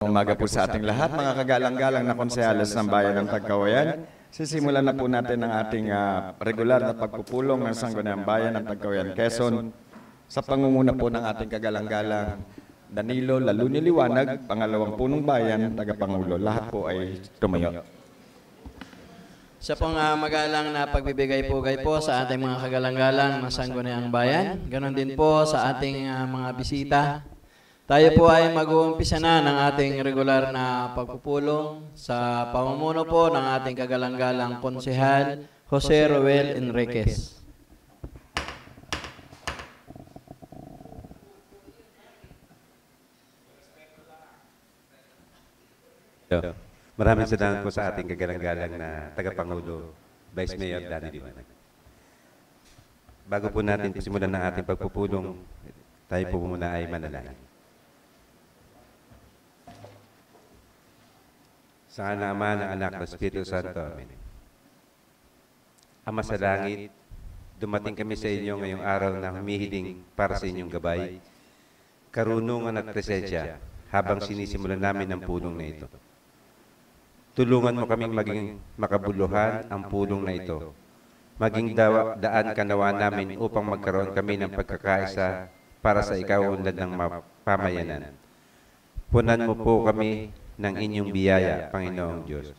Umaga po sa ating lahat, mga kagalang-galang na konsehalos ng bayan ng Tagkawayan. Sisimulan na po natin ang ating regular na pagpupulong ng Sangguniang Bayan ng Tagkawayan, Quezon sa pangunguna po ng ating kagalang-galang Danilo Laluni Liwanag, pangalawang punong bayan, tagapangulo. Lahat po ay tumayo. Sa pong magalang na pagbibigay-pugay po sa ating mga kagalang-galang ng Sangguniang Bayan. Ganon din po sa ating mga bisita. Tayo po ay mag-uumpisa na ng ating regular na pagpupulong sa pamumuno po ng ating kagalang-galang konsehal, Jose Roel Enriquez. Maraming salamat po sa ating kagalang-galang na tagapangulo, Vice Mayor Danny Liwanag. Bago po natin simulan ng ating pagpupulong, tayo po muna ay manalangin. Sa ngala ng Ama, ng Anak, ng Espiritu Santo. Amen. Ama sa langit, dumating kami sa inyo ngayong araw na humihiling para sa inyong gabay, karunungan at presensya habang sinisimulan namin ang pulong na ito. Tulungan mo kaming maging makabuluhan ang pulong na ito. Maging daan kanawa namin upang magkaroon kami ng pagkakaisa para sa ikaunlad ng pamayanan. Punan mo po kami ng inyong biyaya, Panginoong Diyos,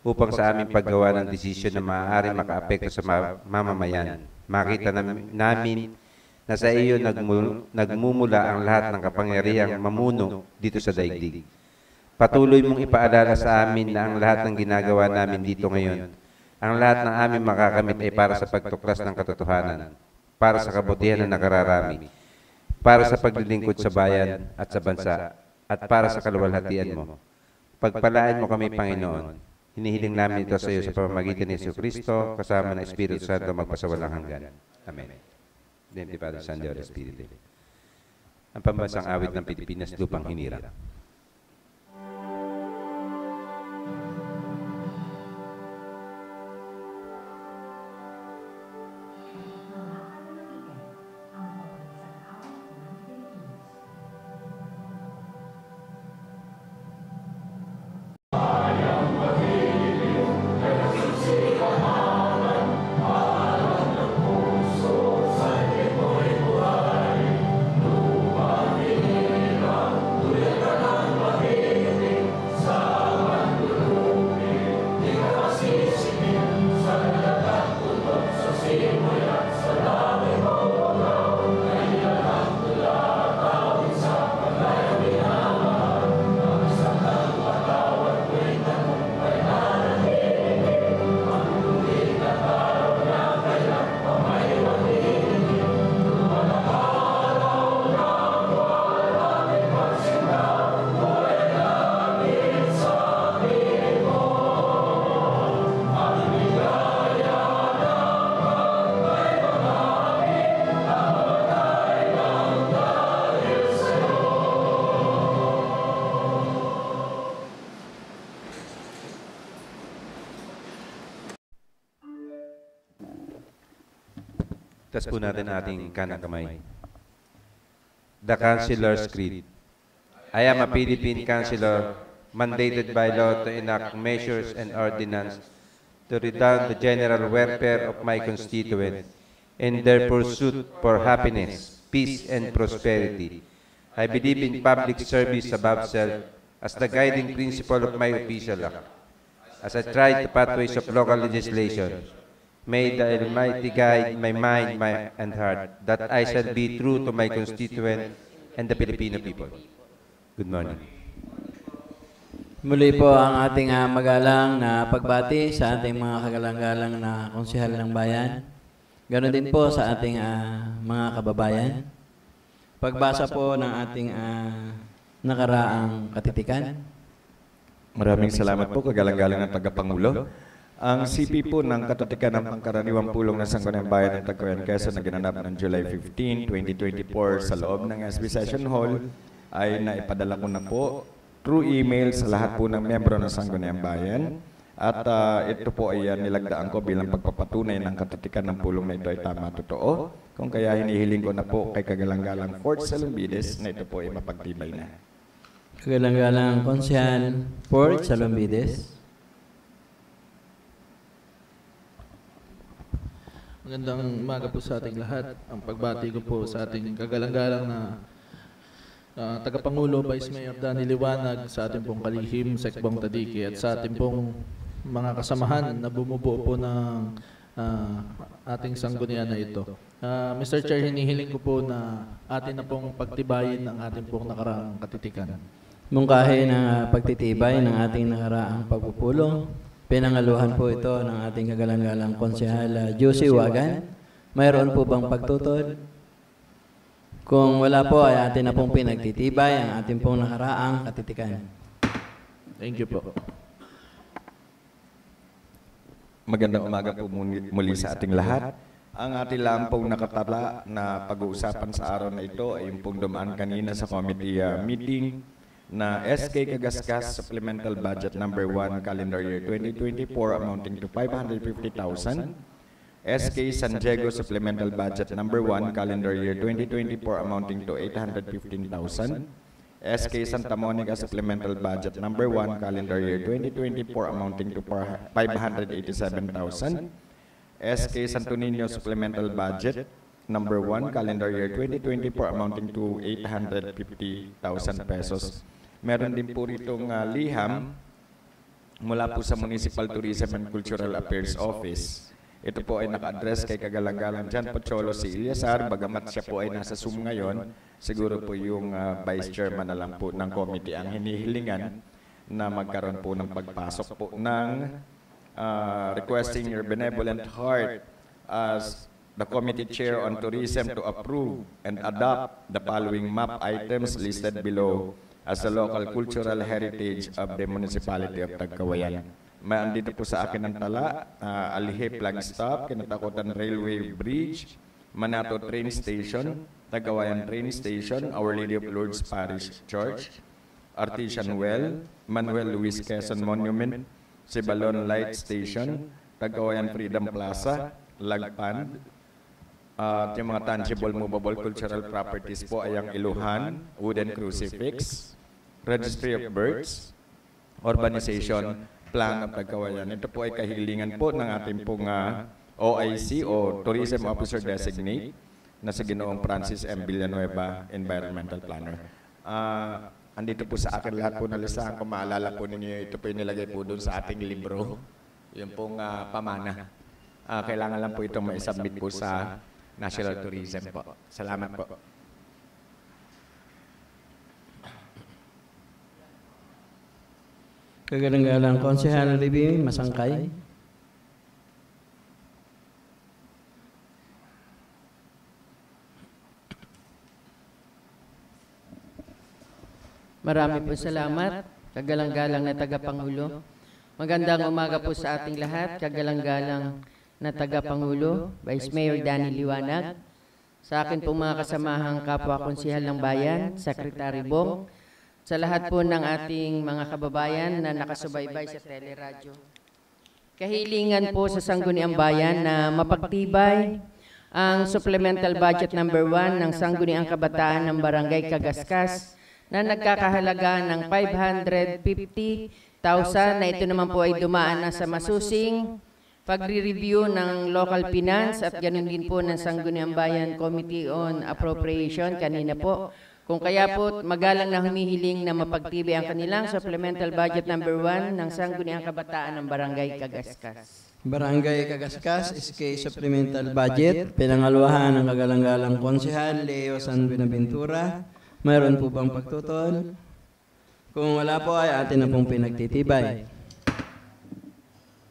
upang sa aming paggawa ng desisyon na maaaring makaapekto sa mamamayan. Makita namin na sa iyo nagmumula ang lahat ng kapangyarihang mamuno dito sa daigdig. Patuloy mong ipaalala sa amin na ang lahat ng ginagawa namin dito ngayon, ang lahat ng aming makakamit ay para sa pagtuklas ng katotohanan, para sa kabutihan na nakararami, para sa paglilingkod sa bayan at sa bansa, at para sa kaluwalhatian mo. Pagpalain mo kami, Panginoon. Hinihiling namin ito sa iyo sa pamamagitan ni Jesucristo, kasama ng Espiritu Santo magpasawalang hanggan. Amen. Dente Padre, Son, Dios, Espiritu. Ang pambansang awit ng Pilipinas, lupang hinirang. Tas po natin ating kanang kamay. The Councilor's Creed. I am a Philippine Councilor, mandated by law to enact measures and ordinances to redound the general welfare of my constituents in their pursuit for happiness, peace, and prosperity. I believe in public service above self as the guiding principle of my official act. As I try the pathways of local legislation, may the Almighty guide my mind and heart, that I shall be true to my constituent and the Filipino people. Good morning. Muli po ang ating magalang na pagbati sa ating mga kagalang-galang na konsehal ng bayan. Ganon din po sa ating mga kababayan. Pagbasa po ng ating nakaraang katitikan. Maraming salamat po, kagalang-galang ng tagapangulo. Ang CP po ng katitikan ng pangkaraniwang pulong ng Sangguniang Bayan ng Tagkawayan, Quezon na ginanap ng July 15, 2024 sa loob ng SB Session Hall ay naipadala ko na po through email sa lahat po ng miyembro ng Sangguniang Bayan. At ito po ay nilagdaan ko bilang pagpapatunay ng katitikan ng pulong na ito ay tama totoo. Kung kaya hinihiling ko na po kay kagalang-galang Fort Salumbides na ito po ay mapagtibay na. Kagalang-galang Konsehal Port Salombides. Magandang umaga po sa ating lahat. Ang pagbati ko po sa ating kagalang-galang na Tagapangulo, Vice Mayor Danny Liwanag, sa ating pong kalihim, Sekbong Tadiki, at sa ating pong mga kasamahan na bumubuo po ng ating sanggunian na ito. Mr. Chair, hinihiling ko po na atin na pong pagtibayin ang ating pong nakaraang katitikan. Mungkahi ng pagtitibay ng ating nakaraang pagpupulong. Pinangaluhan po ito ng ating kagalang-galang Konsehal Josie Wagan. Mayroon po bang pagtutol? Kung wala po ay atin na pong pinagtitibay ang ating pong nakaraang katitikan. Thank you po. Magandang umaga po muli sa ating lahat. Ang ating lang pong nakatala na pag-uusapan sa araw na ito ay yung pong dumaan kanina sa committee meeting na SK Kagaskas Supplemental Budget Number 1 Calendar Year 2024 amounting to 550,000. SK San Diego Supplemental Budget Number 1 Calendar Year 2024 amounting to 815,000. SK Santa Monica Supplemental Budget Number 1 Calendar Year 2024 amounting to 587,000. SK Santo Niño Supplemental Budget Number 1 Calendar Year 2024 amounting to 850,000 pesos. Meron din po ritong liham mula po sa Municipal Tourism and Cultural Affairs Office. Ito po ay naka-address kay kagalang-galang Jan Pocholo si Eliazar, bagamat siya po ay nasa Zoom ngayon, siguro po yung Vice Chairman na lang po ng committee ang hinihilingan na magkaroon po ng pagpasok po ng requesting your benevolent heart as the Committee Chair on Tourism to approve and adopt the following map items listed below as the local cultural heritage of the municipality of Tagkawayan. May andito po sa akin ang tala, Alihe Flag Stop, Kinatakutan Railway Bridge, Manato Train Station, Tagkawayan Train Station, Our Lady of Lourdes Parish Church, Artesian Well, Manuel Luis Quezon Monument, Sibalon Light Station, Tagkawayan Freedom Plaza, Lagpan, at yung mga tangible, movable cultural properties po ay ang Iluhan, Wooden Crucifix, Registry of Births, Urbanization Plan of Tagkawayan. Ito po ay kahilingan po ng ating pong OIC o Tourism Officer Designate na si Ginoong Francis M. Villanueva, Environmental Planner. Andito po sa akin lahat po na listahan. Kung maalala po ninyo, ito po yung nilagay po doon sa ating libro. Yung pong pamana. Kailangan lang po itong maisubmit po sa National Tourism po. Salamat po. Kagalang-galang Konsehal Ribi Masangkay. Marami po salamat, kagalang-galang na tagapangulo. Magandang umaga po sa ating lahat, kagalang-galang na tagapangulo, Vice Mayor Danny Liwanag, sa akin pong mga kasamahang kapwa konsehal ng bayan, Secretary Bong, sa lahat po ng ating mga kababayan na nakasubaybay sa teleradyo. Kahilingan po sa Sangguniang Bayan na mapagtibay ang Supplemental Budget Number 1 ng Sangguniang Kabataan ng Barangay Kagaskas na nagkakahalaga ng 550,000 na ito naman po ay dumaan na sa masusing pagre-review ng local finance at ganoon din po ng Sangguniang Bayan Committee on Appropriation kanina po. Kung kaya po magalang na humihiling na mapagtibay ang kanilang Supplemental Budget Number 1 ng Sangguniang Kabataan ng Barangay Kagaskas. Barangay Kagaskas, SK Supplemental Budget, pinangaluhan ng kagalang-galang Konsehal Leo San Buenaventura. Mayroon po bang pagtutol? Kung wala po ay atin na pong pinagtitibay.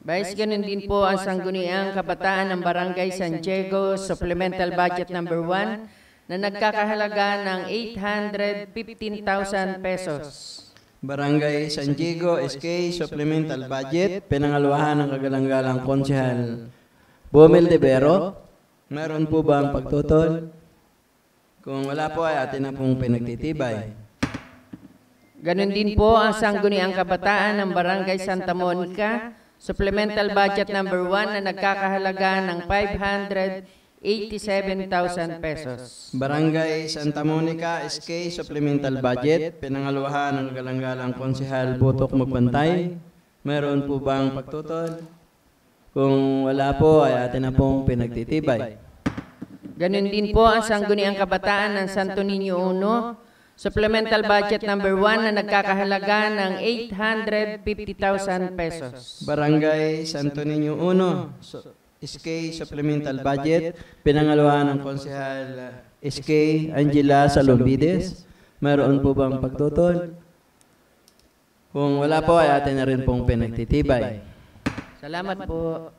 Vice, ganun din po ang Sangguniang Kabataan ng Barangay San Diego Supplemental Budget Number 1 na nagkakahalaga ng 815,000 pesos. Barangay San Diego SK Supplemental Budget, pinangaluhan ng kagalang-galang Konsehal Bomel de Vero. Meron po ba ang pagtutol? Kung wala po ay atin na pong pinagtitibay. Ganun din po ang Sangguniang Kabataan ng Barangay Santa Monica Supplemental Budget Number 1 na nagkakahalaga ng 87,000 pesos. Barangay Santa Monica, SK, supplemental budget, pinangaluhan ng galang-galang konsehal Botok Magbantay. Meron po bang pagtutol? Kung wala po, ay atin na pong pinagtitibay. Ganun din po ang Sangguniang Kabataan ng Santo Niño 1, supplemental budget number 1 na nagkakahalaga ng 850,000 pesos. Barangay Santo Niño 1, SK supplemental budget, pinangaluhan ng konsehal SK Angela Salombides. Meron po bang pagtutol? Kung wala po, ay atin na rin pong pinagtitibay. Salamat po.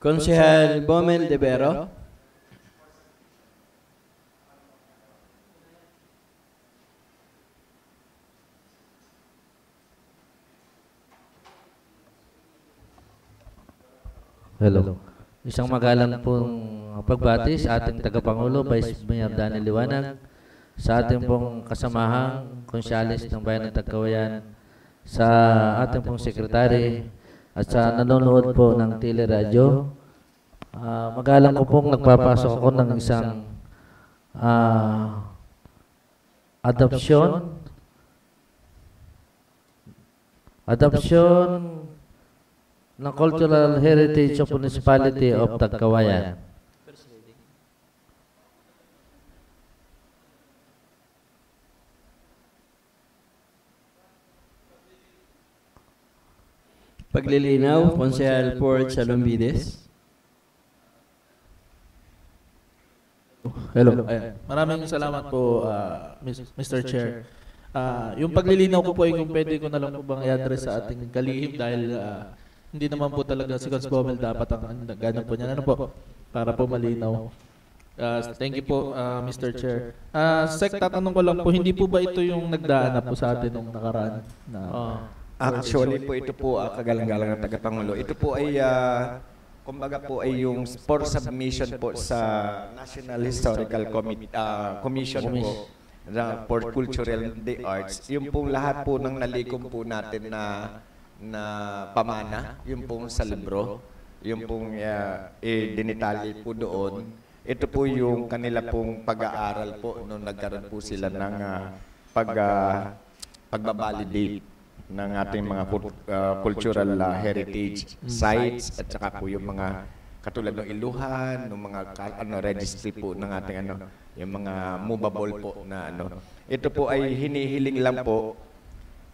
Konsehal Bomel de Vero. Hello. Isang magalang pong pagbati sa ating tagapangulo, Vice Mayor Danny Liwanag, sa ating pong kasamahang konsyalis ng Bayan ng Tagkawayan, sa ating pong sekretary, at sa nanonood po ng teleradyo. Magalang ko pong nagpapasok ako ng isang adoption ng Cultural Heritage of Municipality of Tagkawayan. Paglilinaw, Konsehal Port Salombides. Hello. Maraming salamat po, Mr. Chair. Yung paglilinaw ko po ay kung pwede ko na lang po bang i-address sa ating kalihim dahil hindi naman po talaga si Cons Bomel dapat ang ganun po niya. Ano po? Para po malinaw. Thank you po, Mr. Chair. Sec, tatanong ko lang po, hindi po ba ito yung nagdaan na po sa atin nung nakaraan? Actually po, ito po, kagalang-galang ng tagapangulo. Ito po ay, kumbaga po ay yung for submission po sa National Historical Commission po for Cultural and the Arts. Yung pong lahat po ng nalikom po natin na pamana, yung pong sa libro, yung pong dinitalye po doon. Ito po yung kanila pong pag-aaral po nung nagkaroon po sila ng pagbabalidate ng ating mga cultural heritage sites at saka po yung mga katulad ng iluhan, ng mga registry po ng ating yung mga movable po na Ito po ay hinihiling lang po.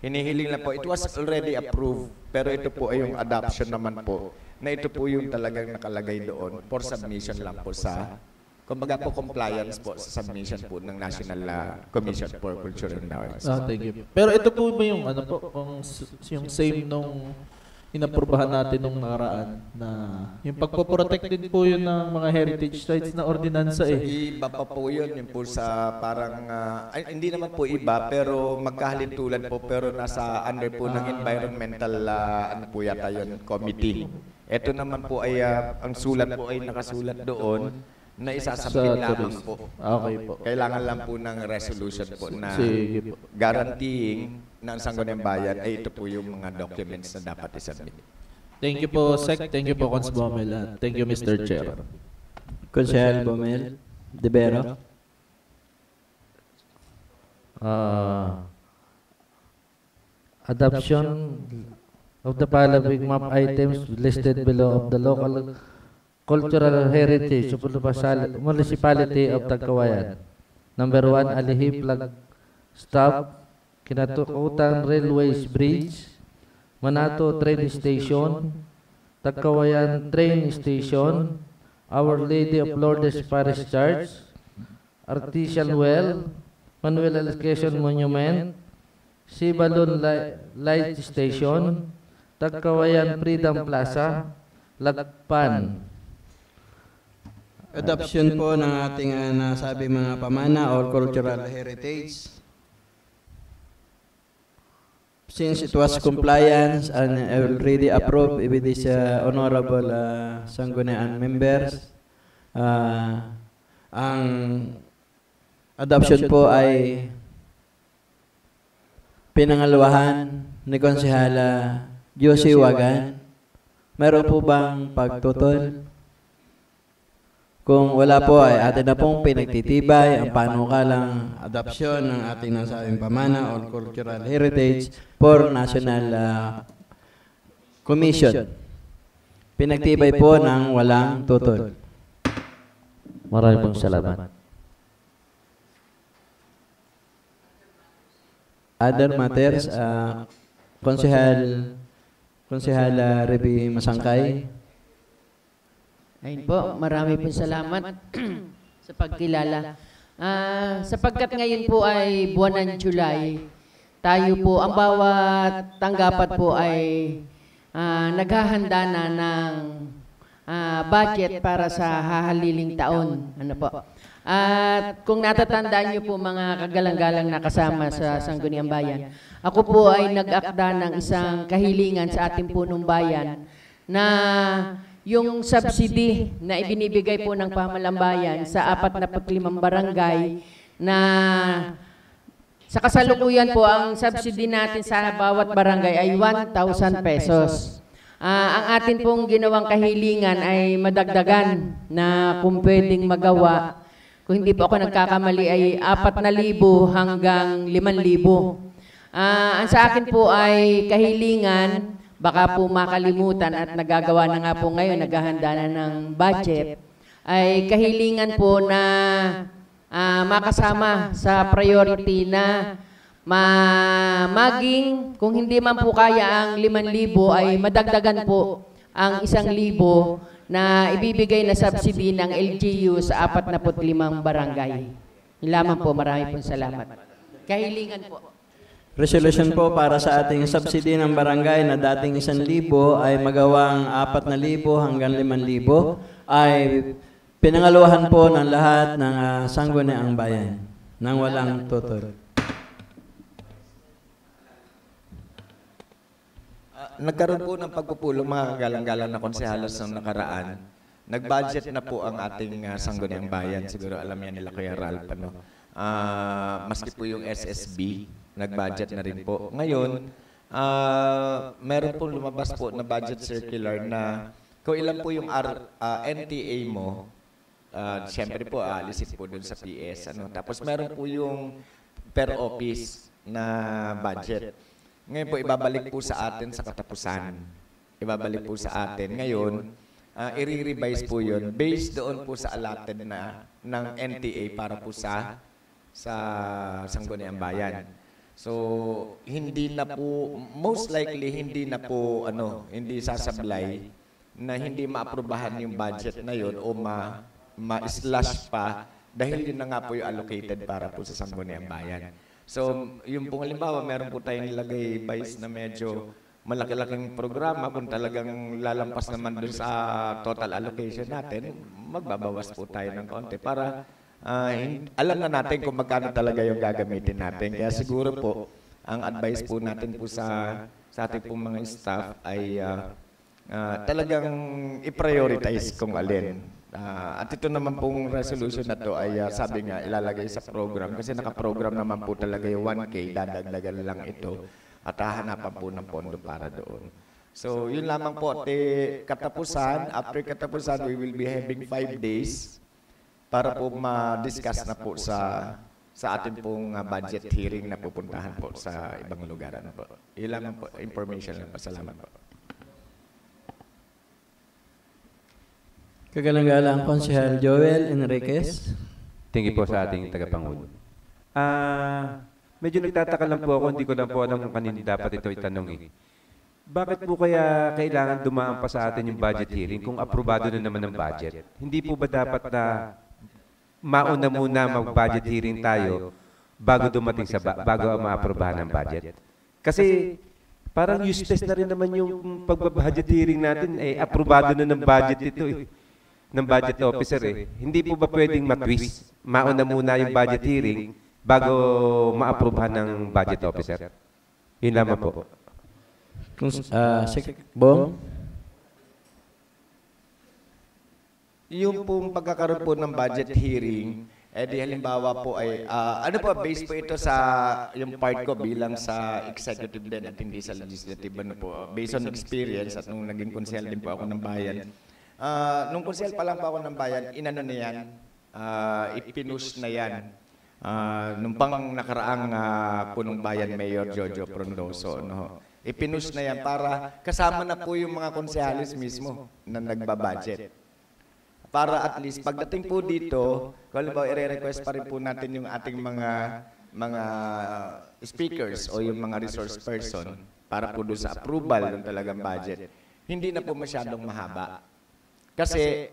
It was already approved, pero ito po ay yung adoption naman po na ito po yung talagang nakalagay doon for submission lang po sa kumbaga po compliance po sa submission po ng National Commission for Culture and Arts. Thank you. Pero ito po ba yung yung same nung inaprubahan natin nung nakaraan na yung pagpoprotect din po yun ng mga heritage sites na ordinansa Iba pa po yun, yung po sa parang, hindi naman po iba, pero magkahalintulan po, pero nasa under po ng environmental, po yata yun, committee. Ito naman po ay, ang sulat po ay nakasulat doon, na isasabit lamang po. Okay po. Kailangan lang po ng resolution po na guaranteeing ng Sangguniang Bayan ay ito po yung mga documents na dapat isubmit. Thank you po, Sec. Thank you po, Cons Bomel. Thank you, Mr. Chair. Konsehal Bomel de Vero. Adoption of the following map items listed below of the local cultural heritage of the municipality of Tagkawayan. Number 1, Alihi Flag Stop, Kinatukutan Railways Bridge, Manato Train Station, Tagkawayan Train Station, Our Lady of Lourdes Parish Church, Artificial Well, Manuel Allocation Monument, Sibalon Light Station, Tagkawayan Freedom Plaza, Lagpan. Adoption po ng ating nasabi mga pamana or cultural heritage. Since it was compliance and already approved with this honorable Sangguniang members, ang adoption po ay pinangalwahan ni Konsehala Josie Wagan. Meron po bang pagtutol? Kung wala po ay atin na pong pinagtitibay ang panukalang adopsyon ng ating nasabing pamana or cultural heritage for National Commission. Pinagtibay po ng walang tutol. Maraming pong salamat. Other matters, Konsehala Reby Masangkay. Ayun po, marami pong salamat sa pagkilala. Sapagkat ngayon po ay buwan ng July, tayo po, ang bawat tanggapan po ay naghahanda na ng budget para sa hahaliling taon. Ano po? At kung natatandaan niyo po mga kagalang-galang na kasama sa Sangguniang Bayan, ako po ay nag-akda ng isang kahilingan sa ating punong bayan na yung subsidy na ibinibigay po ng pamalambayan sa 45 barangay na sa kasalukuyan po ang subsidy natin sa bawat barangay ay 1,000 pesos. Ang atin pong ginawang kahilingan ay madagdagan na kung pwedeng magawa, kung hindi po ako nagkakamali ay 4,000 hanggang 5,000. Ang sa akin po ay kahilingan, baka po makalimutan at nagagawa na nga po ngayon, naghahanda na ng budget, ay kahilingan po na makasama sa priority na maging, kung hindi man po kaya ang 5,000 ay madagdagan po ang 1,000 na ibibigay na subsidy ng LGU sa 45 barangay. Yun lamang po, marami pong salamat. Kahilingan po. Resolution po para sa ating subsidy ng barangay na dating 1,000 ay magawang 4,000 hanggang 5,000 ay pinangaluhan po ng lahat ng Sangguniang Bayan nang walang tutol. Nagkaroon po ng pagpupulong mga kagalang-galang na konsehalos ng nakaraan. Nag-budget na po ang ating Sangguniang Bayan. Siguro alam yan nila Kuya Ralph. Maski po yung SSB, nag-budget na rin po. Ngayon, meron po lumabas po na budget circular na kung ilan po yung NTA mo, siyempre po, alisin po dun sa PS. Tapos meron po yung per office na budget. Ngayon po, ibabalik po sa atin sa katapusan. Ibabalik po sa atin. Ngayon, i-revise po yun based doon po sa allotted na ng NTA para po sa Sangguniang Bayan. So, hindi na po, most likely, hindi na po, hindi sasablay na hindi maaprubahan yung budget na yun o ma-slash pa dahil yun na nga po yung allocated para po sa Sangguniang Bayan. So, yung pong halimbawa, meron po tayong nilagay Vice na medyo malaki-laking programa, kung talagang lalampas naman dun sa total allocation natin, magbabawas po tayo ng konti para alam na natin kung magkano talaga yung gagamitin natin. Kaya siguro po, ang advice po natin po sa ating pong mga staff ay talagang i-prioritize kung alin. At ito naman pong resolution na to ay sabi nga ilalagay sa program kasi nakaprogram naman po talaga yung 1K, dadagdagan lang ito at hahanapan po ng pondo para doon. So yun lamang po, katapusan, after katapusan we will be having 5 days para po ma-discuss na po sa ating pong budget hearing na pupuntahan po sa ibang lugaran po. Yun lamang po, information lang po. Salamat po. Kagalang-galang Konsehal Joel Enriquez. Thank you po sa ating tagapangulo. Medyo nagtataka lang po ako, hindi ko lang po alam kung kanino dapat ito itanong eh. Bakit po kaya kailangan dumaan pa sa atin yung budget hearing kung aprobado na naman ng budget? Hindi po ba dapat na mauna muna mag-budget hearing tayo bago dumating bago ma-aprobahan ng budget. Kasi parang useless na rin naman yung pag-budget hearing natin. Aprobado na ng budget ito ng budget officer Hindi po ba pwedeng matwist? Mauna muna yung budget hearing bago ma-aprobahan ng budget officer. Yun lamang po. Bong? Yung pong pagkakaroon po ng budget hearing, di halimbawa po ay, based po ito sa yung part ko bilang sa executive din at hindi sa legislative, based on experience at nung naging konsel din po ako ng bayan. Nung konsel pa lang po ako ng bayan, inano na yan, ipinus na yan. Nung pang nakaraang punong bayan, Mayor Jojo Frondoso, ipinus na yan para kasama na po yung mga konsehalis mismo na nagbabudget. Para at least pagdating po dito, kung halimbawa i-request pa rin po natin yung ating mga speakers o yung mga resource person para po doon sa approval ng talagang budget, hindi na po masyadong mahaba. Kasi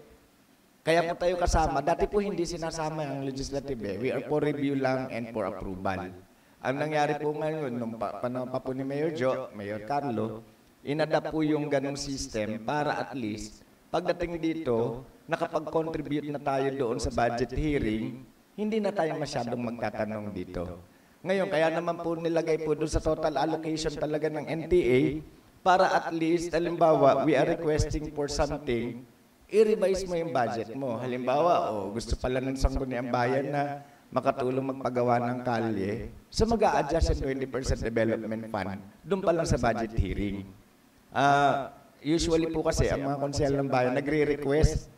kaya po tayo kasama, dati po hindi sinasama ang legislative We are for review lang and for approval. Ang nangyari po ngayon, nung panahon pa po ni Mayor Jo, Mayor Carlo, inadapt po yung ganong system para at least pagdating dito, nakapag-contribute na tayo doon sa budget hearing, hindi na tayo masyadong magtatanong dito. Ngayon, kaya naman po nilagay po doon sa total allocation talaga ng NTA para at least, halimbawa, we are requesting for something, i-revise mo yung budget mo. Halimbawa, gusto pala ng Sangguniang Bayan na makatulong magpagawa ng kalye, so mag-a-adjust yung 20% development fund, doon pa lang sa budget hearing. Usually po kasi, ang mga konsehal ng bayan, nagre-request.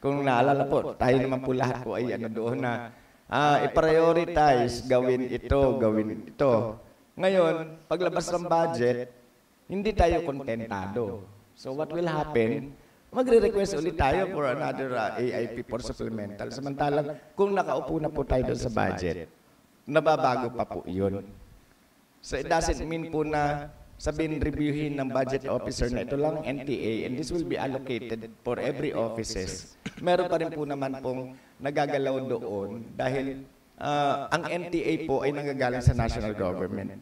Kung naalala po, tayo naman po lahat po ay doon na i-prioritize, gawin ito. Ngayon, paglabas ng budget, hindi tayo kontentado. So what will happen? Magre-request ulit tayo for another AIP for supplemental. Samantalang, kung nakaupo na po tayo doon sa budget, nababago pa po yun. So it doesn't mean po na sabihin reviewin ng budget officer na ito lang NTA and this will be allocated for every offices. Meron pa rin po naman pong nagagalaw doon dahil ang NTA po ay nanggagaling sa national government.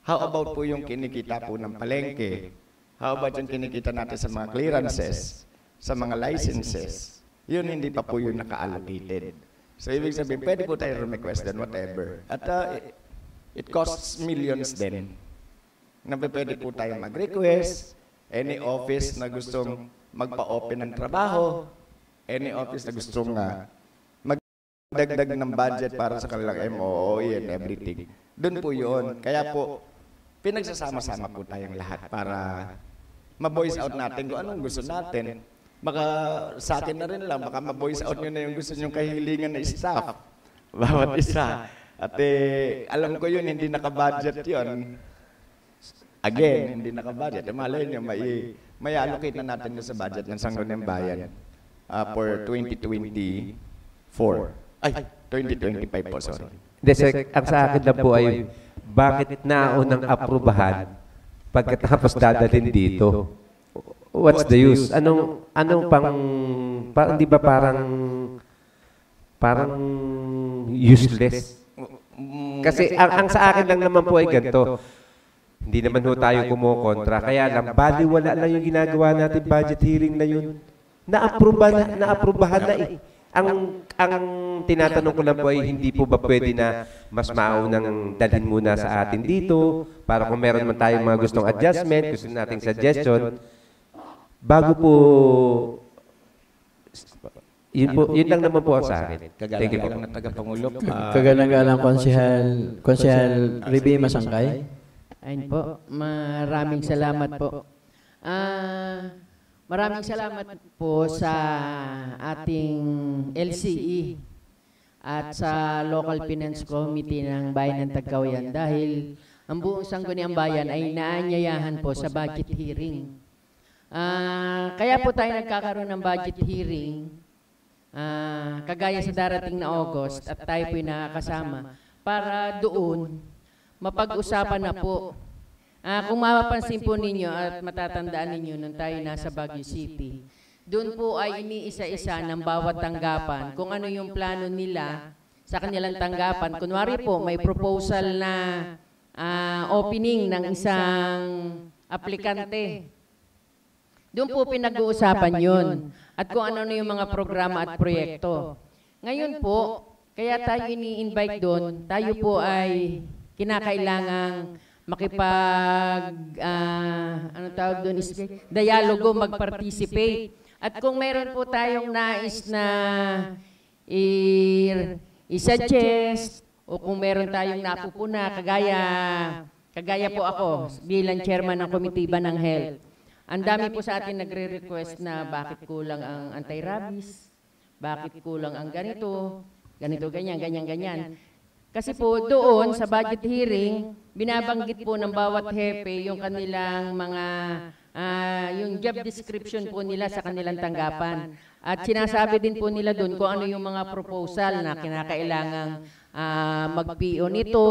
How about po yung kinikita po ng palengke? How about yung kinikita natin sa mga clearances, sa mga licenses? Yun hindi pa po yun naka-allocated. So ibig sabihin, pwede po tayo request and whatever. At it costs millions din. Na pwede po tayo mag-request, any office na gustong magpa-open ng trabaho, any office na gustong magdagdag ng budget para sa kanilang MOOE and everything. Doon po yun. Kaya po, pinagsasama-sama po tayong lahat para ma-voice out natin kung anong gusto natin. Baka sa akin na rin lang, baka ma-voice out nyo na yung gusto nyong kahilingan na staff. Bawat isa. At alam ko yun, hindi naka-budget yun. Again, hindi naka-budget. Malay nyo, may allocate na natin sa budget ng Sangguniang Bayan for 2024. Ay, 2025 po, sorry. Ang sa akin lang po ay, bakit naunang aprubahan pagkatapos dadalhin dito? What's the use? Anong hindi ba parang useless? Kasi ang sa akin lang naman po ay ganito. Hindi naman ho tayo kumukontra. Kaya lang, baliwala lang yung ginagawa natin budget hearing na yun. Naaprubahan na eh. Ang tinatanong ko lang po ay hindi po ba pwede na mas maunang dalhin muna sa atin dito para kung meron man tayong mga gustong adjustment, gusto nating suggestion, bago po, yun lang naman po ang sa akin. Kagalang na taga-Pangulo. Kagalang Konsehal Riby Masangkay. Ayun po, maraming salamat po. Maraming salamat po sa ating LCE at sa Local Finance Committee ng Bayan ng Tagkawayan dahil ang buong Sangguniang Bayan ay naanyayahan po sa budget hearing. Kaya po tayo nagkakaroon ng budget hearing kagaya sa darating na August at tayo po nakakasama para doon mapag-usapan na po. Kung mapapansin po ninyo at matatandaan ninyo nung tayo nasa Baguio City, doon po ay iniisa-isa ng bawat tanggapan kung ano yung plano nila sa kanilang tanggapan. Kunwari po, may proposal na opening ng isang aplikante. Doon po pinag-uusapan yun. At kung ano yung mga programa at proyekto. Ngayon po, kaya tayo ini-invite doon, tayo po ay kinakailangang ano tawag doon, dialogo, mag-participate. At kung meron po tayong nais na i-suggest, o kung meron tayong napupuna, kagaya po ako bilang chairman ng komitiba ng health. Ang dami po sa atin nagre-request na bakit kulang ang anti-rabies, bakit kulang ang ganito, ganyan. Kasi po doon sa budget hearing, binabanggit po ng bawat hepe yung kanilang mga, yung job description po nila sa kanilang tanggapan. At sinasabi din po nila doon kung ano yung mga proposal na kinakailangang mag-PO nito,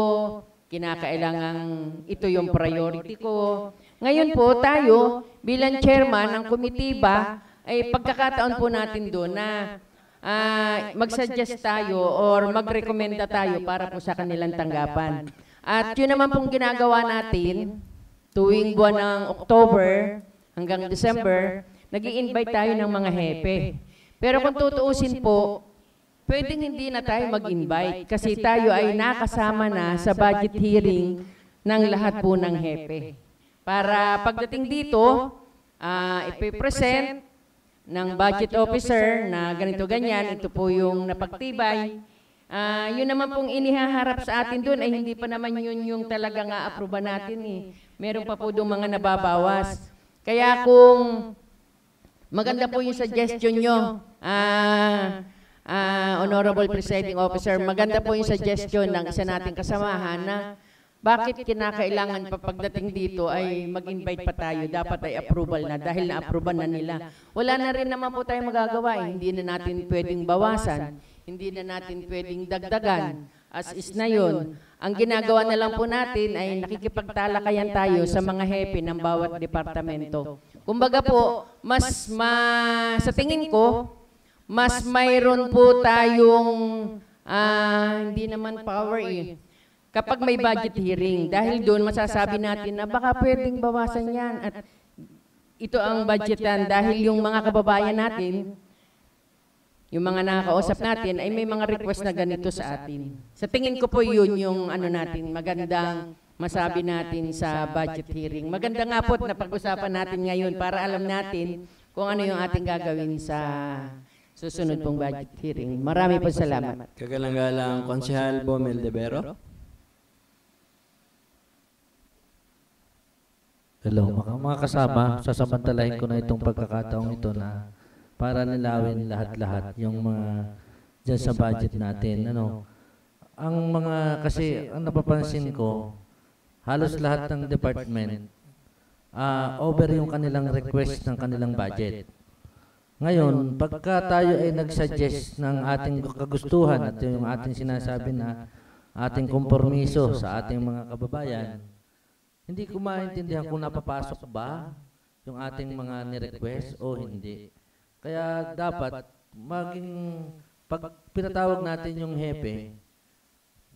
kinakailangang ito yung priority ko. Ngayon po tayo bilang chairman ng komitiba ay pagkakataon po natin doon na mag-suggest tayo or mag-recommenda tayo para po sa kanilang tanggapan. At yun naman pong ginagawa natin tuwing buwan ng October hanggang December, nag-i-invite tayo ng mga hepe. Pero kung tutuusin po, pwedeng hindi na tayo mag-invite kasi tayo ay nakasama na sa budget hearing ng lahat po ng hepe. Para pagdating dito, ipipresent ng budget officer na ganito-ganyan, ito po yung napagtibay. Yun naman pong inihaharap sa atin doon ay hindi pa naman yun yung talagang a-aproba natin eh. Meron pa po doon mga nababawas. Kaya kung maganda po yung suggestion nyo, Honorable Presiding Officer, maganda po yung suggestion ng isa nating kasamahan na bakit kinakailangan pa pagdating dito ay mag-invite pa tayo, dapat ay approval na dahil na-approval na nila. Wala na rin naman po tayong magagawa, hindi na natin pwedeng bawasan, hindi na natin pwedeng dagdagan, as is na yun. Ang ginagawa na lang po natin ay nakikipagtalakayan tayo sa mga hepe ng bawat departamento. Kumbaga po, sa tingin ko, mas mayroon po tayong, hindi naman power eh, kapag may budget hearing, dahil doon masasabi natin na baka pwedeng bawasan yan at ito ang budgetan dahil yung mga kababayan natin, yung mga nakakausap natin ay may mga request na ganito sa atin. Sa tingin ko po yun yung ano natin, magandang masabi natin sa budget hearing. Maganda nga po na pag-usapan natin ngayon para alam natin kung ano yung ating gagawin sa susunod pong budget hearing. Marami po salamat. Kagalang-galang Konsehal Bomel de Vero. Hello, mga kasama, sasamantalahin ko na itong pagkakataong ito na para nilawin lahat-lahat yung mga dyan sa budget natin. Ang mga, kasi ang napapansin ko, halos lahat ng department, over yung kanilang request ng kanilang budget. Ngayon, pagka tayo ay nag-suggest ng ating kagustuhan at yung ating sinasabi na ating kompromiso sa ating mga kababayan, hindi ko maintindihan kung napapasok ba yung ating mga ni-request o hindi. Kaya dapat pag pinatawag natin yung hepe,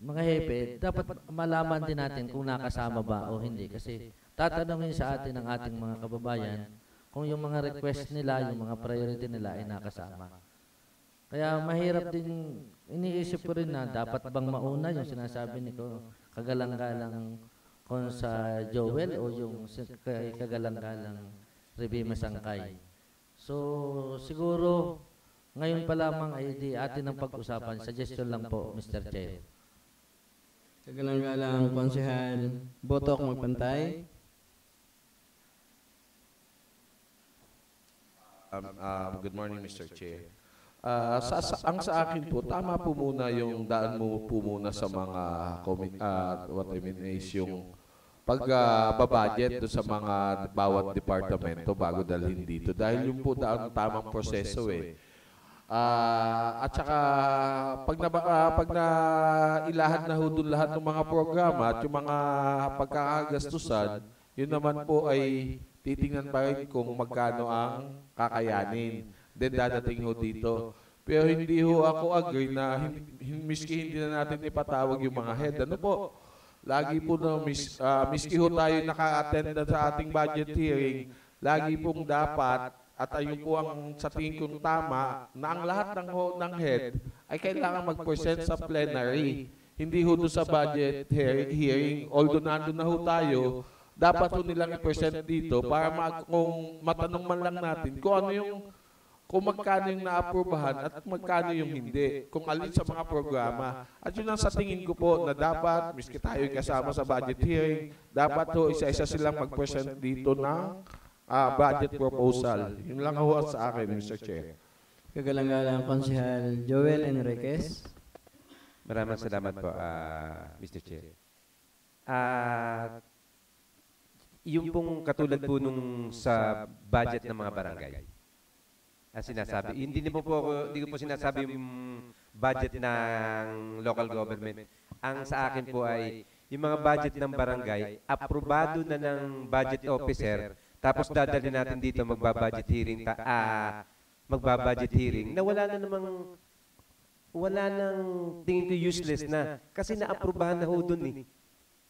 mga hepe, dapat malaman din natin kung nakasama ba o hindi. Kasi tatanungin sa atin ng ating mga kababayan kung yung mga request nila, yung mga priority nila ay nakasama. Kaya mahirap din, iniisip ko rin na dapat bang mauna yung sinasabi ni ko, kagalang-galang kung sa Joel o yung kagalang-galang Revie Masangkay. So, siguro, ngayon pa lamang ay di atin ang pag-usapan. Suggestion lang po, Mr. Chair. Kagalang-galang Konsehal Botok Magpantay. Good morning, Mr. Chair. Ang sa akin po, tama po muna yung daan mo po muna sa mga what I mean is yung pag-budget do sa mga bawat departamento bago dalhin dito. Dahil yung po tamang proseso eh. At saka pag ilahat na ho doon lahat ng mga programa at yung mga pagkakagastusan, yun naman po ay titingnan pa rin kung magkano ang kakayanin. Then dadating ho dito. Pero hindi ho ako agree na miski hindi na natin ipatawag yung mga head. Ano po? Lagi po na miski ho tayo naka-attend sa ating budget hearing, lagi pong dapat at ayun po ang sa tingin kong tama na ang lahat ng head ay kailangan mag-present sa plenary. Hindi ho doon sa budget hearing, although nandun na ho tayo, dapat ho nilang i-present dito para kung matanong man lang natin kung magkano yung naaprubahan at magkano yung hindi, kung alin sa mga programa. At yun ang sa tingin ko po na dapat, miski tayo kasama sa budget hearing, dapat ho isa-isa silang mag-present dito ng budget proposal. Yun lang ho sa akin, Mr. Chair. Kagalang-galang Konsehal Joel Enriquez. Maraming salamat po, Mr. Chair. Yung pong katulad po nung sa budget ng mga barangay, ang sinasabi, hindi ko po sinasabi yung budget ng local government. Ang sa akin po ay yung mga budget ng barangay, aprobado na ng budget officer, tapos dadalhin natin dito magbabudget hearing na wala nang tingin ko useless na kasi naaprubahan na ho dun eh.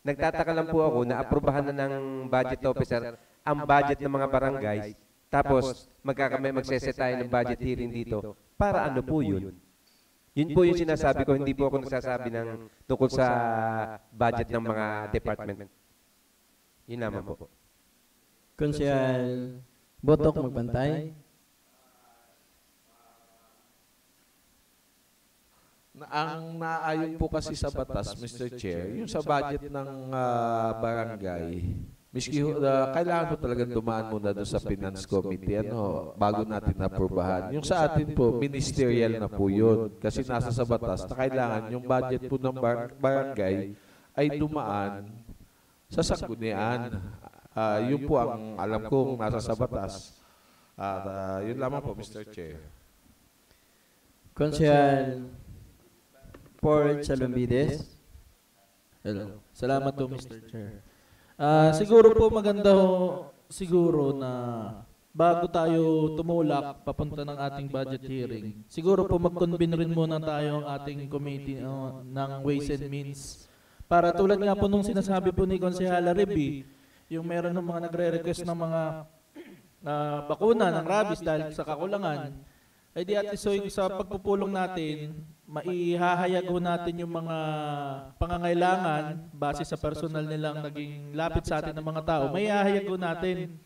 Nagtataka lang po ako na aprubahan na ng budget officer ang budget ng mga barangay. Tapos, magsese tayo ng budget hearing dito. Para ano po yun? Yun po yung sinasabi ko, hindi po ako nagsasabi ng tungkol sa budget ng mga department. Yun naman po. Konsehal Botok Magbantay. Ang naayon po kasi sa batas, Mr. Chair, yung sa budget ng barangay, miski kailangan po talagang dumaan muna doon sa Finance Committee bago natin aprubahan. Yung sa atin po, ministerial na po yun. Kasi nasa sa batas na kailangan yung budget po ng barangay ay dumaan sa sanggunian. Yun po ang alam kong nasa sa batas. Yun lamang po, Mr. Chair. Konsehal Port Salumbides. Hello. Salamat po, Mr. Chair. Siguro po maganda siguro na bago tayo tumulak papunta ng ating budget hearing, siguro po mag-convene rin muna tayo ang ating committee ng Ways and Means. Para tulad nga po nung sinasabi po ni Konsehala Reby, yung meron ng mga nagre-request ng mga bakuna ng rabies dahil sa kakulangan, ay di at so sa pagpupulong natin, maihahayag ho natin yung mga pangangailangan base sa personal nilang naging lapit sa atin ng mga tao. Maihahayag ho natin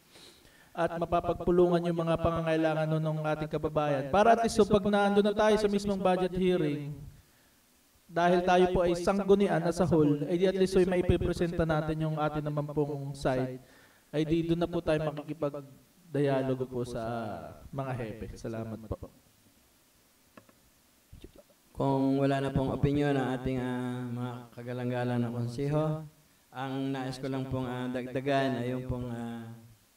at mapapagpulungan yung mga pangangailangan ng ating kababayan. Para at least so pag naandun na tayo sa mismong budget hearing, dahil tayo po ay sanggunian as a whole, ay di at least so maipipresenta natin yung atin naman pong side, ay di doon na po tayo makikipag-dialogo po sa mga hepe. Salamat po. Kung wala na pong opinion ng ating mga kagalang-galang na konseho, ang nais ko lang pong dagdagan ay yung pong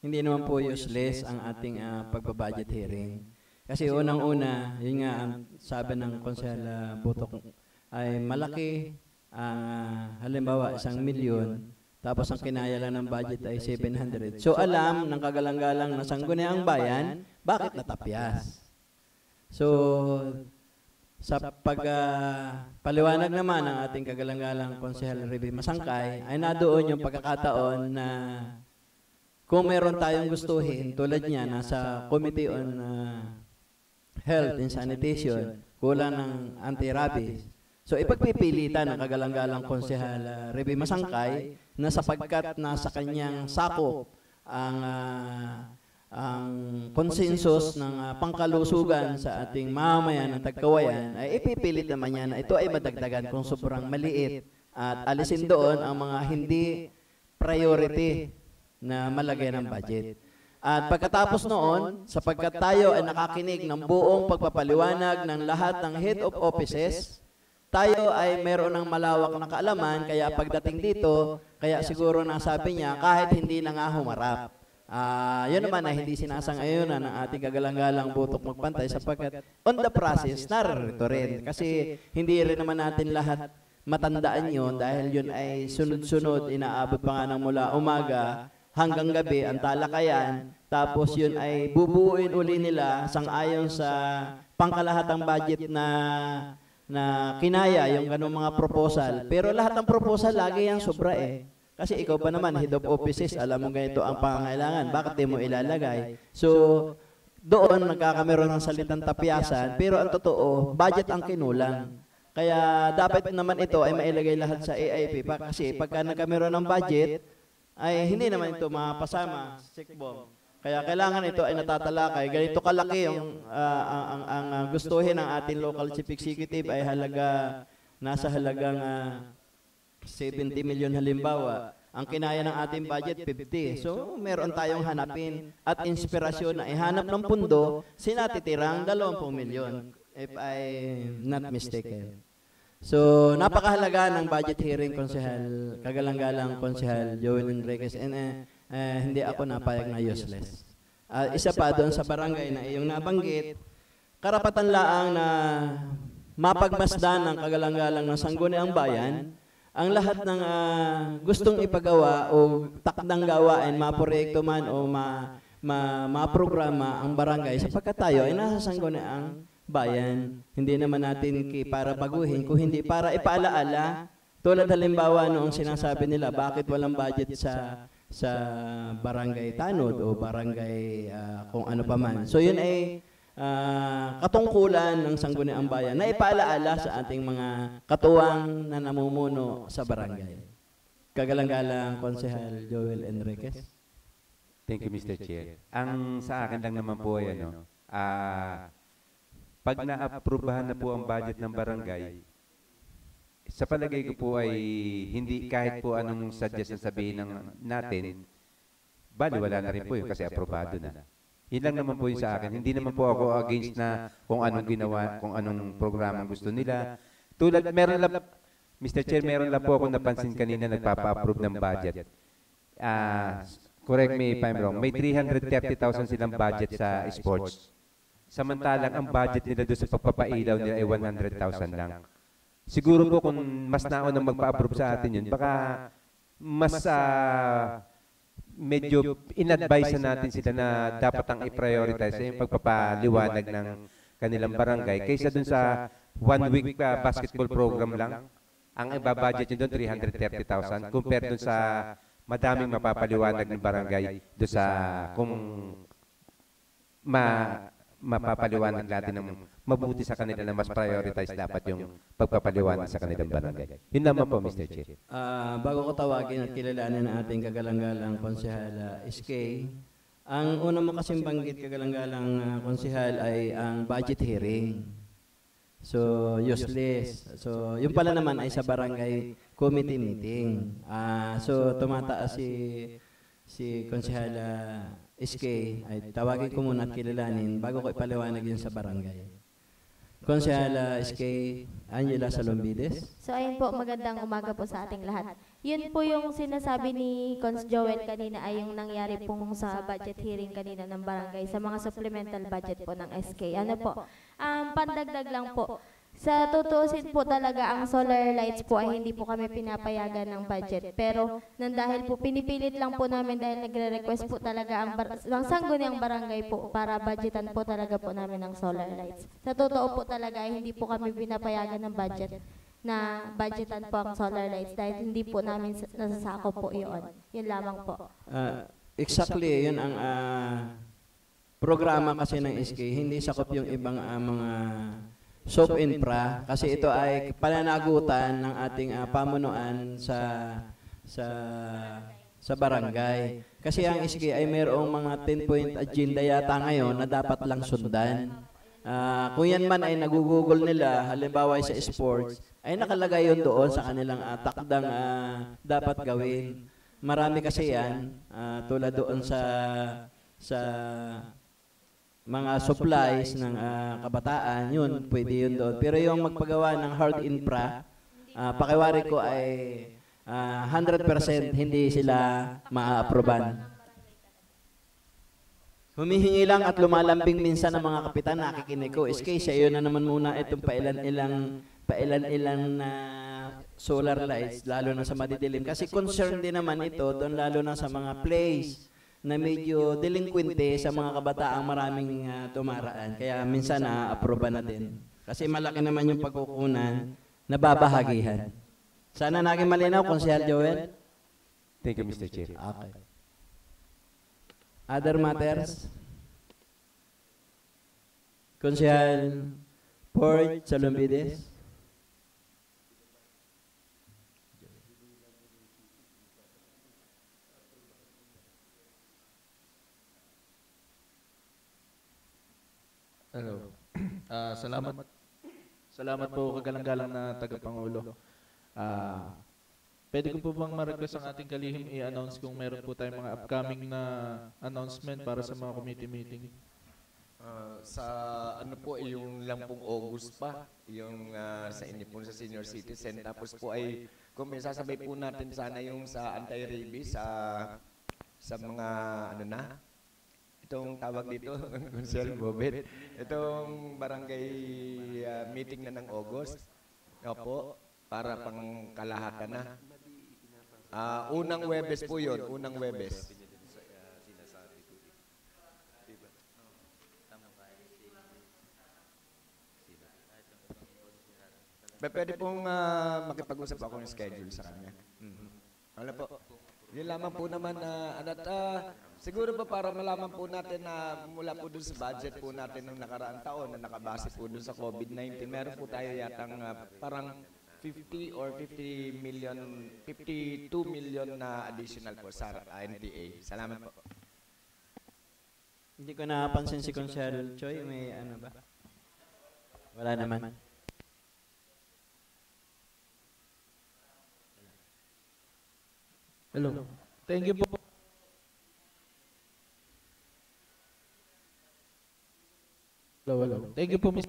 hindi naman po useless ang ating pagbabudget hearing. Kasi unang-una, yun nga ang sabi ng Konsehal Botok ay malaki ang halimbawa 1 milyon, tapos ang kinaya lang ng budget ay 700. So alam ng kagalang-galang na sangguniang bayan, bakit natapyas? So sa pagpaliwanag naman ng ating kagalang-galang Konsehal Reby Masangkay, ay nadoon yung pagkakataon na kung meron tayong gustuhin, tulad niya, nasa Committee on Health and Sanitation, kulang ng anti-rabies. So ipagpipilitan ng kagalang-galang Konsehal Reby Masangkay na sapagkat nasa kanyang sakop ang konsensus ng pangkalusugan sa ating mamamayan ng Tagkawayan, ay ipipilit naman niya na ito ay madagdagan kung sobrang maliit at alisin doon ang mga hindi priority na malagay ng budget. At pagkatapos noon, sapagkat tayo ay nakakinig ng buong pagpapaliwanag ng lahat ng head of offices, tayo ay meron ng malawak na kaalaman, kaya pagdating dito, kaya siguro nasabi niya, kahit hindi na nga humarap. Yun naman na hindi sinasang-ayunan ng ating kagalang-galang Botok Magbantay sapagkat on the process, narito rin. Kasi hindi rin naman natin lahat matandaan yun dahil yun ay sunod-sunod, inaabot pa nga ng mula umaga hanggang gabi ang talakayan, tapos yun ay bubuuin uli nila sang-ayon sa pangkalahatang budget na kinaya yung ganung mga proposal. Pero lahat ng proposal lagi yung sobra eh. Kasi ikaw pa naman, head of offices, alam mo ganito ang pangangailangan, bakit di mo ilalagay? So, doon nagkakameron ng salitang tapyasan, pero ang totoo, budget ang kinulang. Kaya dapat naman ito ay mailagay lahat sa AIP kasi pagka nagkameron ng budget, ay hindi naman ito mapasama, SECBOM. Kaya kailangan ito ay natatalakay. Ganito kalaki yung ang gustuhin ng ating local chief executive ay nasa halagang 70 million halimbawa. Ang kinaya ng ating budget, 50. So, meron tayong hanapin at inspirasyon na ihanap ng pundo, sinatitirang 20 milyon, if I'm not mistaken. So, napakahalaga ng budget hearing, Konsehal, kagalang-galang Konsehal Joel Enriquez, and hindi ako napayag na useless. Isa pa doon sa barangay na iyong nabanggit, karapatan laang na mapagmasdan ng kagalang-galang ng sangguniang bayan, ang lahat ng gustong ipagawa o takdang gawain, maproyekto man o maprograma ang barangay, sapagkat tayo ay nasa sangguniang bayan. Hindi naman natin para baguhin, kung hindi para ipaalaala. Tulad halimbawa noong sinasabi nila, bakit walang budget sa barangay Tanod o barangay kung ano pa man. So yun ay katungkulan ng sangguniang bayan na ipaalaala sa ating mga katuwang na namumuno sa barangay. Kagalang-galang Konsehal Joel Enriquez. Thank you, Mr. Chair. Ang sa akin lang naman po ay pag na-aprobahan na po ang budget ng barangay, sa palagay ko po ay hindi kahit po anong suggestion sabihin natin, baliwala na rin po yun kasi aprobado na. Yun lang naman po yun sa akin. Hindi naman po ako against na kung anong ginawa, kung anong programa gusto nila. Tulad, meron lang, Mr. Chair, meron lang po ako napansin kanina nagpapa-approve ng budget. Correct me if I'm wrong. May 330,000 silang budget sa sports. Samantalang ang budget nila doon sa pagpapailaw nila ay 100,000 lang. Siguro po kung mas naunang magpa-approve sa atin yun, baka mas medyo in-advise natin sila na dapat ang i-prioritize yung pagpapaliwanag ng kanilang barangay kaysa dun sa 1 week basketball program lang. Ang ibabudget nyo doon 330,000 compared dun sa madaming mapapaliwanag ng barangay doon sa kung mapapaliwanag natin ng mabuti sa kanila na mas prioritize dapat yung pagpapaliwanag sa kanilang barangay. Yun naman po, Mr. Chair. Bago ko tawagin at kilalanin ang ating kagalang-galang Konsehal SK, ang una mo kasing banggit kagalang-galang Konsehal ay ang budget hearing. So, useless. So, yung pala naman ay sa barangay committee meeting. So, tumataas si Konsehal SK, ay tawagin ko muna at kilalanin bago ko ipaliwanag yun sa barangay. Konsehal SK Angela Salombides. So ayun po, magandang umaga po sa ating lahat. Yun po yung sinasabi ni Cons Joel kanina ay yung nangyari pong sa budget hearing kanina ng barangay sa mga supplemental budget po ng SK. Ano po, pandagdag lang po. Sa tutuusin po talaga ang solar lights po ay hindi po kami pinapayagan ng budget. Pero dahil po pinipilit lang po namin dahil nagre-request po talaga ang sangguniang barangay po para budgetan po talaga po namin ng solar lights. Sa totoo po talaga ay hindi po kami pinapayagan ng budget na budgetan po ang solar lights dahil hindi po namin nasasako po yun. Yun lamang po. Exactly, yun ang programa kasi ng SK. Hindi sakop yung ibang mga soap infra kasi ito ay pananagutan ng ating pamunuan sa barangay. Kasi ang SK ay mayroong mga 10-point agenda yata ngayon na dapat lang sundan. Kung yan man ay nagugugol nila, halimbawa sa sports, ay nakalagay yun doon sa kanilang takdang dapat gawin. Marami kasi yan, tulad doon sa mga supplies ng kabataan, yun, pwede yun doon. Pero yung magpagawa ng hard infra, pakiwari ko ay 100% hindi sila ma-aproban. Humihingi lang at lumalambing minsan ng mga kapitan, nakikinig ko, SK, sa iyo na naman muna itong pailan-ilang na solar lights, lalo na sa madidilim. Kasi concern din naman ito, doon lalo na sa mga place na medyo delinquente sa mga kabataang maraming tumaraan. Kaya minsan na-approve na din. Kasi malaki naman yung pagkukunan na babahagihan. Sana naging malinaw, Konsehal Joel. Thank you, Mr. Chair. Okay. Other matters? Konsehal Port Salumbides. Hello. Salamat po kagalang-galang na tagapangulo. Pwede ko po bang ma-request ang ating kalihim i-announce kung meron po tayong mga upcoming na announcement para sa mga committee meeting? Sa ano po, yung lang pong August pa, yung sa inyo po sa senior citizen. Tapos po ay, kung may sasabay po natin sana yung sa anti-rabies, sa mga ano na, itong tawag dito, Consel Bobet, itong barangay meeting na ng August, opo, para pang kalahatan na. Unang Webes po yun, unang Webes. Pwede pong makipag-usap ako ng schedule sa kanya. Ano po? Yun lamang po naman na siguro pa para malaman po natin na mula po dun sa budget po natin ng nakaraang taon na nakabase po dun sa COVID-19, meron po tayo yatang parang 50 or 52 million na additional po sa NTA. Salamat po. Hindi ko napansin si Konsehal Choi, may ano ba? Wala naman. Hello. Thank you po. Hello. Thank you po, Ms.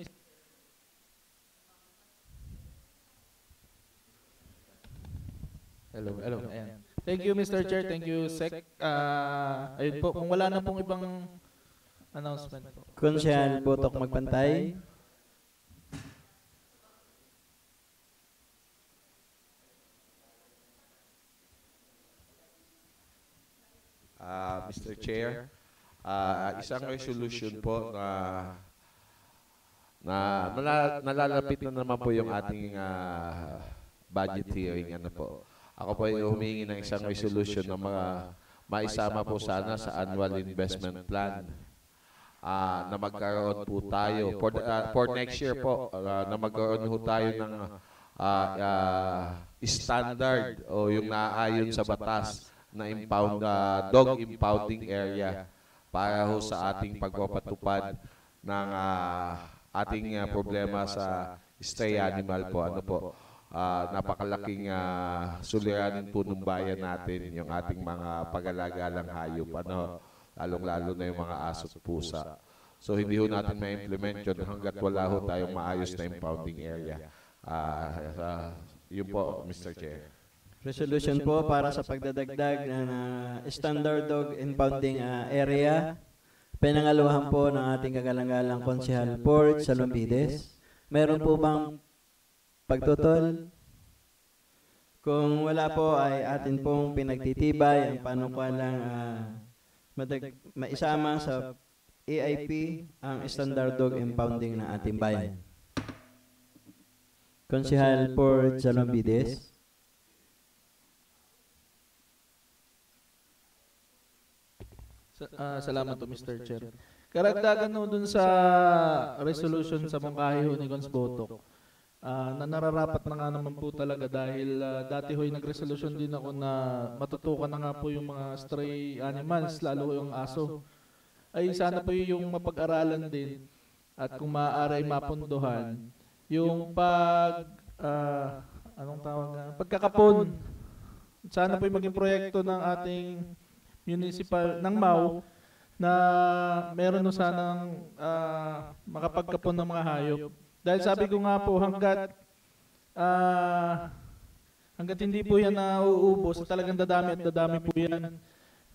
Hello. Ayan. Thank you, Mr. Chair. Thank you, Sec. Ayun po, kung wala na pong ibang announcement po. Konsehal Botok Magpantay. Mr. Chair, isang resolution po na nalalapit na naman po yung ating budget hearing. Ano po. Ako po ay humingi ng isang resolution na maisama po sana sa annual investment plan na magkaroon po tayo for next year po na magkaroon po tayo ng standard o yung naayon sa batas na dog impounding area para ho sa ating pagpapatupad ng ating problema sa stray animal po. Ano po? Napakalaking suliranin po ng bayan natin yung ating mga pag-alagalang hayop. Ano? Lalong-lalo na yung mga aso at pusa. So hindi ho natin ma-implement yun hanggat wala ho tayong maayos na impounding area. Yun po, Mr. Chair. Resolution po para sa pagdadagdag ng standard dog impounding area. Pinangaluhan po ng ating kagalang-galang Konsehal Port Salumbides. Meron po bang pagtutol? Kung wala po ay atin pong pinagtitibay ang panukalang maisama sa AIP ang standard dog impounding ng ating bayan. Konsehal Port Salumbides. Salamat po, Mr. Chair. Karagdagan no dun sa resolution sa mungkahi ho ni Cons Botok, na nararapat na nga naman po talaga dahil dati ho'y nag-resolution din ako na matutukan na nga po yung mga stray animals, lalo yung aso. Ay sana po yung mapag-aralan din at kung maaari mapunduhan yung pagkakapon. Sana po yung maging proyekto ng ating municipal ng MAU na meron no sanang makapagkapon ng mga hayop. Dahil sabi ko nga po hanggat hindi po yan nauubos, talagang dadami at dadami po yan.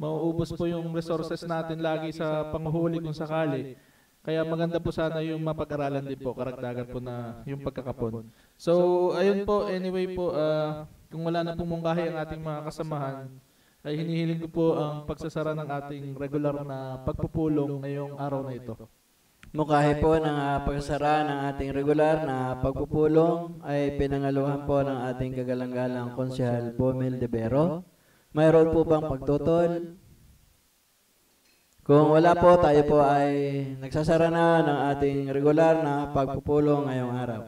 Mauubos po yung resources natin lagi sa panghuli kung sakali. Kaya maganda po sana yung mapag-aralan din po, karagdagan po na yung pagkakapon. So, ayun po, anyway po, kung wala na pong mungkahi ang ating mga kasamahan, ay hinihiling ko po ang pagsasara ng ating regular na pagpupulong ngayong araw na ito. Mungkahi po ng pagsasara ng ating regular na pagpupulong ay pinangaluhan po ng ating kagalang-galang Konsehal Bomel de Vero. Mayroon po bang pagtutol? Kung wala po, tayo po ay nagsasara na ng ating regular na pagpupulong ngayong araw.